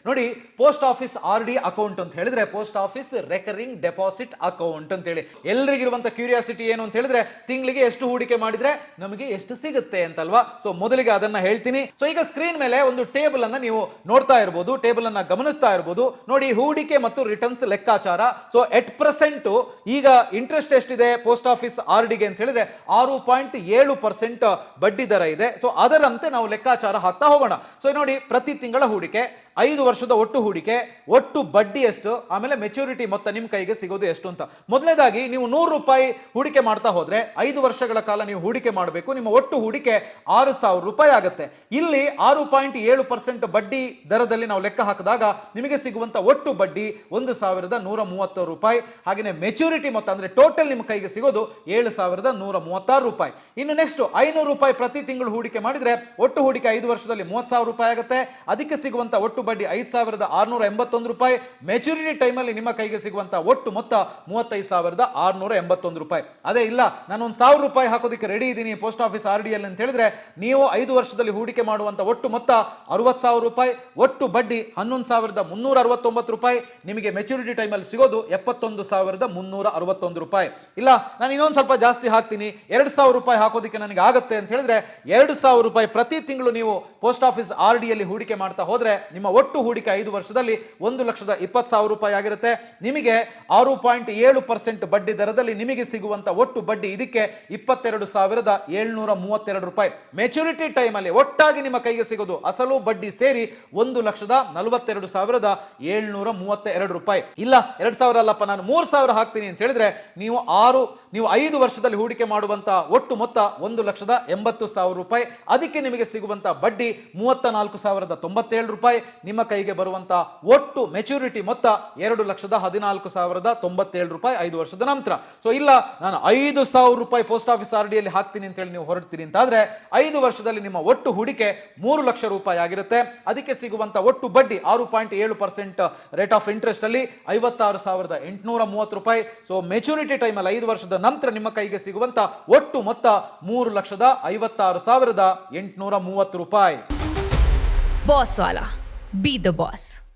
ನೋಡಿ, post office RD account ಅಂತ ಹೇಳಿದ್ರೆ post office recurring deposit account ಅಂತ ಹೇಳಿ ಎಲ್ರಿಗಿರುವಂತ ಕ್ಯೂರಿಯಾಸಿಟಿ ಏನು ಅಂತ ಹೇಳಿದ್ರೆ ತಿಂಗಳಿಗೆ ಎಷ್ಟು ಹೂಡಿಕೆ ಮಾಡಿದ್ರೆ ನಮಗೆ ಎಷ್ಟು ಸಿಗುತ್ತೆ ಅಂತಲ್ವಾ. ಸೊ ಮೊದಲಿಗೆ ಅದನ್ನ ಹೇಳ್ತೀನಿ. ಸೊ ಈಗ ಸ್ಕ್ರೀನ್ ಮೇಲೆ ಒಂದು ಟೇಬಲ್ ಅನ್ನ ನೀವು ನೋಡ್ತಾ ಇರಬಹುದು, ಟೇಬಲ್ ಅನ್ನ ಗಮನಿಸ್ತಾ ಇರಬಹುದು. ನೋಡಿ, ಹೂಡಿಕೆ ಮತ್ತು ರಿಟರ್ನ್ಸ್ ಲೆಕ್ಕಾಚಾರ. ಸೊ ಎಟ್ ಪ್ರೆಸೆಂಟ್ ಈಗ ಇಂಟ್ರೆಸ್ಟ್ ಎಷ್ಟಿದೆ ಪೋಸ್ಟ್ ಆಫೀಸ್ RDಗೆ ಅಂತ ಹೇಳಿದ್ರೆ 6.7% ಬಡ್ಡಿ ದರ ಇದೆ. ಸೊ ಅದರಂತೆ ನಾವು ಲೆಕ್ಕಾಚಾರ ಹಾಕ್ತಾ ಹೋಗೋಣ. ಸೊ ನೋಡಿ, ಪ್ರತಿ ತಿಂಗಳ ಹೂಡಿಕೆ, 5 ವರ್ಷದ ಒಟ್ಟು ಹೂಡಿಕೆ, ಒಟ್ಟು ಬಡ್ಡಿ ಎಷ್ಟು, ಆಮೇಲೆ ಮೆಚುರಿಟಿ ಮೊತ್ತ ನಿಮ್ಮ ಕೈಗೆ ಸಿಗೋದು ಎಷ್ಟು ಅಂತ. ಮೊದಲನೇದಾಗಿ ನೀವು 100 ರೂಪಾಯಿ ಹೂಡಿಕೆ ಮಾಡ್ತಾ ಹೋದ್ರೆ 5 ವರ್ಷಗಳ ಕಾಲ ನೀವು ಹೂಡಿಕೆ ಮಾಡಬೇಕು. ನಿಮ್ಮ ಒಟ್ಟು ಹೂಡಿಕೆ 6,000 ರೂಪಾಯಿ ಆಗುತ್ತೆ. ಇಲ್ಲಿ 6.7% ಬಡ್ಡಿ ದರದಲ್ಲಿ ನಾವು ಲೆಕ್ಕ ಹಾಕಿದಾಗ ನಿಮಗೆ ಸಿಗುವಂತ ಒಟ್ಟು ಬಡ್ಡಿ 1,130 ರೂಪಾಯಿ. ಹಾಗೆಯೇ ಮೆಚುರಿಟಿ ಮೊತ್ತ ಅಂದ್ರೆ ಟೋಟಲ್ ನಿಮ್ಮ ಕೈಗೆ ಸಿಗೋದು 7,136 ರೂಪಾಯಿ. ಇನ್ನು ನೆಕ್ಸ್ಟ್ 500 ರೂಪಾಯಿ ಪ್ರತಿ ತಿಂಗಳು ಹೂಡಿಕೆ ಮಾಡಿದ್ರೆ ಒಟ್ಟು ಹೂಡಿಕೆ 5 ವರ್ಷದಲ್ಲಿ 30,000 ರೂಪಾಯಿ ಆಗುತ್ತೆ. ಅದಕ್ಕೆ ಸಿಗುವಂತ ಒಟ್ಟು ಬಡ್ಡಿ 5,681 ರೂಪಾಯಿ. ಮೆಚುರಿಟಿ ಟೈಮ್ ಅಲ್ಲಿ ನಿಮ್ಮ ಕೈಗೆ ಸಿಗುವಂತ ಒಟ್ಟು ಮೊತ್ತ 35,681 ರೂಪಾಯಿ. ಅದೇ ಇಲ್ಲ, ನಾನು 1,000 ರೂಪಾಯಿ ಹಾಕೋದಕ್ಕೆ ರೆಡಿ ಇದ್ದೀನಿ ಪೋಸ್ಟ್ ಆಫೀಸ್ RD ಅಲ್ಲಿ ಅಂತ ಹೇಳಿದ್ರೆ ನೀವು 5 ವರ್ಷದಲ್ಲಿ ಹೂಡಿಕೆ ಮಾಡುವಂತ ಒಟ್ಟು ಮೊತ್ತ 60,000 ರೂಪಾಯಿ, ಒಟ್ಟು ಬಡ್ಡಿ 11,369 ರೂಪಾಯಿ. ನಿಮಗೆ ಮೆಚುರಿಟಿ ಟೈಮ್ ಅಲ್ಲಿ ಸಿಗೋದು 71,361 ರೂಪಾಯಿ. ಇಲ್ಲ, ನಾನು ಇನ್ನೊಂದು ಸ್ವಲ್ಪ ಜಾಸ್ತಿ ಹಾಕ್ತೀನಿ, 2,000 ರೂಪಾಯಿ ಹಾಕೋದಕ್ಕೆ ನನಗೆ ಆಗುತ್ತೆ ಅಂತ ಹೇಳಿದ್ರೆ 2,000 ರೂಪಾಯಿ ಪ್ರತಿ ತಿಂಗಳು ನೀವು ಪೋಸ್ಟ್ ಆಫೀಸ್ RD ಅಲ್ಲಿ ಹೂಡಿಕೆ ಮಾಡ್ತಾ ಹೋದ್ರೆ ನಿಮ್ಮ ಒಟ್ಟು ಹೂಡಿಕೆ 5 ವರ್ಷದಲ್ಲಿ 1,20,000 ರೂಪಾಯಿ ಆಗಿರುತ್ತೆ. ನಿಮಗೆ 6.7% ಬಡ್ಡಿ ದರದಲ್ಲಿ ನಿಮಗೆ ಸಿಗುವಂತ ಒಟ್ಟು ಬಡ್ಡಿ ಇದಕ್ಕೆ 22,732 ರೂಪಾಯಿ. ಮೆಚುರಿಟಿ ಟೈಮ್ ಅಲ್ಲಿ ಒಟ್ಟಾಗಿ ನಿಮ್ಮ ಕೈಗೆ ಸಿಗೋದು ಅಸಲು ಬಡ್ಡಿ ಸೇರಿ 1,42,732 ರೂಪಾಯಿ. ಇಲ್ಲ, 2,000 ಅಲ್ಲಪ್ಪ, ನಾನು 3,000 ಹಾಕ್ತೀನಿ ಅಂತ ಹೇಳಿದ್ರೆ ನೀವು 5 ವರ್ಷದಲ್ಲಿ ಹೂಡಿಕೆ ಮಾಡುವಂತ ಒಟ್ಟು ಮೊತ್ತ 1,80,000 ರೂಪಾಯಿ. ಅದಕ್ಕೆ ನಿಮಗೆ ಸಿಗುವಂತ ಬಡ್ಡಿ 34,097 ರೂಪಾಯಿ. ನಿಮ್ಮ ಕೈಗೆ ಬರುವಂತ ಒಟ್ಟು ಮೆಚುರಿಟಿ ಮೊತ್ತ 2,14,097 ರೂಪಾಯಿ 5 ವರ್ಷದ ನಂತರ. ಸೊ ಇಲ್ಲ, ನಾನು 5,000 ರೂಪಾಯಿ ಪೋಸ್ಟ್ ಆಫೀಸ್ RD ಅಲ್ಲಿ ಹಾಕ್ತೀನಿ ಅಂತ ಹೇಳಿ ನೀವು ಹೊರಡ್ತೀರಿ ಅಂತ ಆದ್ರೆ 5 ವರ್ಷದಲ್ಲಿ ನಿಮ್ಮ ಒಟ್ಟು ಹೂಡಿಕೆ 3 ಲಕ್ಷ ರೂಪಾಯಿ ಆಗಿರುತ್ತೆ. ಅದಕ್ಕೆ ಸಿಗುವಂತ ಒಟ್ಟು ಬಡ್ಡಿ 6.7% ರೇಟ್ ಆಫ್ ಇಂಟ್ರೆಸ್ಟ್ ಅಲ್ಲಿ 56,830 ರೂಪಾಯಿ. ಸೊ ಮೆಚುರಿಟಿ ಟೈಮ್ ಅಲ್ಲಿ 5 ವರ್ಷದ ನಂತರ ನಿಮ್ಮ ಕೈಗೆ ಸಿಗುವಂತ ಒಟ್ಟು ಮೊತ್ತ 3,56,830 ರೂಪಾಯಿ. Boss Wala. Be the boss.